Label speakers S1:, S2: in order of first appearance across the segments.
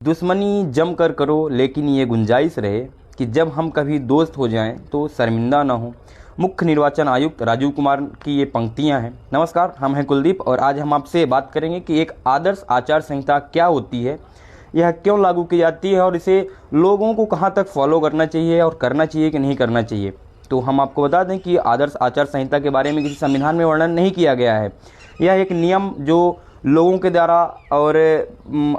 S1: दुश्मनी जम कर करो लेकिन ये गुंजाइश रहे कि जब हम कभी दोस्त हो जाएं तो शर्मिंदा ना हो। मुख्य निर्वाचन आयुक्त राजीव कुमार की ये पंक्तियां हैं। नमस्कार, हम हैं कुलदीप और आज हम आपसे बात करेंगे कि एक आदर्श आचार संहिता क्या होती है, यह क्यों लागू की जाती है और इसे लोगों को कहां तक फॉलो करना चाहिए और करना चाहिए कि नहीं करना चाहिए। तो हम आपको बता दें कि आदर्श आचार संहिता के बारे में किसी संविधान में वर्णन नहीं किया गया है। यह एक नियम जो लोगों के द्वारा और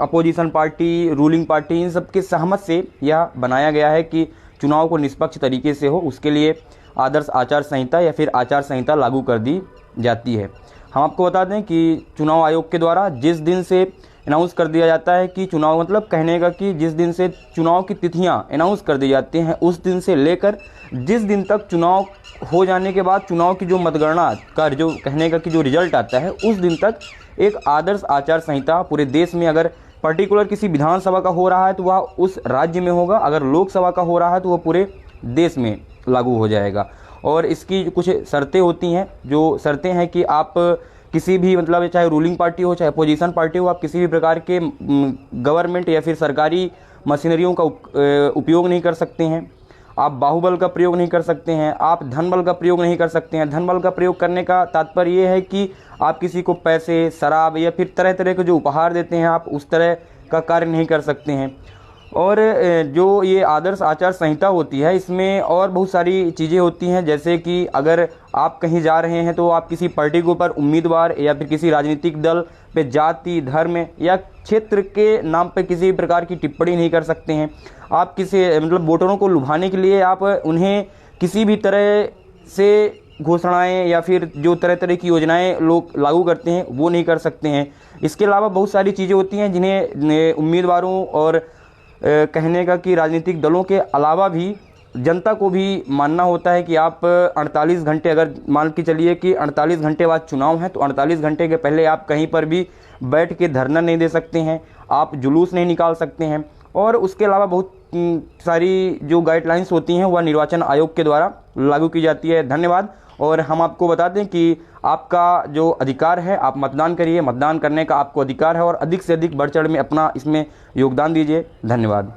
S1: अपोजिशन पार्टी, रूलिंग पार्टी, इन सब के सहमत से यह बनाया गया है कि चुनाव को निष्पक्ष तरीके से हो, उसके लिए आदर्श आचार संहिता या फिर आचार संहिता लागू कर दी जाती है। हम आपको बता दें कि चुनाव आयोग के द्वारा जिस दिन से अनाउंस कर दिया जाता है कि चुनाव, मतलब कहने का कि जिस दिन से चुनाव की तिथियां अनाउंस कर दी जाती हैं, उस दिन से लेकर जिस दिन तक चुनाव हो जाने के बाद चुनाव की जो मतगणना का जो कहने का कि जो रिजल्ट आता है, उस दिन तक एक आदर्श आचार संहिता पूरे देश में, अगर पर्टिकुलर किसी विधानसभा का हो रहा है तो वह उस राज्य में होगा, अगर लोकसभा का हो रहा है तो वह पूरे देश में लागू हो जाएगा। और इसकी कुछ शर्तें होती हैं, जो शर्तें हैं कि आप किसी भी, मतलब चाहे रूलिंग पार्टी हो चाहे अपोजिशन पार्टी हो, आप किसी भी प्रकार के गवर्नमेंट या फिर सरकारी मशीनरियों का उपयोग नहीं कर सकते हैं। आप बाहुबल का प्रयोग नहीं कर सकते हैं, आप धन बल का प्रयोग नहीं कर सकते हैं। धन बल का प्रयोग करने का तात्पर्य ये है कि आप किसी को पैसे, शराब या फिर तरह तरह के जो उपहार देते हैं, आप उस तरह का कार्य नहीं कर सकते हैं। और जो ये आदर्श आचार संहिता होती है, इसमें और बहुत सारी चीज़ें होती हैं, जैसे कि अगर आप कहीं जा रहे हैं तो आप किसी पार्टी के ऊपर उम्मीदवार या फिर किसी राजनीतिक दल पे जाति, धर्म या क्षेत्र के नाम पे किसी प्रकार की टिप्पणी नहीं कर सकते हैं। आप किसी, मतलब वोटरों को लुभाने के लिए आप उन्हें किसी भी तरह से घोषणाएं या फिर जो तरह तरह की योजनाएं लोग लागू करते हैं वो नहीं कर सकते हैं। इसके अलावा बहुत सारी चीज़ें होती हैं जिन्हें उम्मीदवारों और कहने का कि राजनीतिक दलों के अलावा भी जनता को भी मानना होता है कि आप 48 घंटे, अगर मान के चलिए कि 48 घंटे बाद चुनाव है तो 48 घंटे के पहले आप कहीं पर भी बैठ के धरना नहीं दे सकते हैं, आप जुलूस नहीं निकाल सकते हैं। और उसके अलावा बहुत सारी जो गाइडलाइंस होती हैं वह निर्वाचन आयोग के द्वारा लागू की जाती है। धन्यवाद। और हम आपको बता दें कि आपका जो अधिकार है, आप मतदान करिए, मतदान करने का आपको अधिकार है और अधिक से अधिक बढ़ चढ़ में अपना इसमें योगदान दीजिए। धन्यवाद।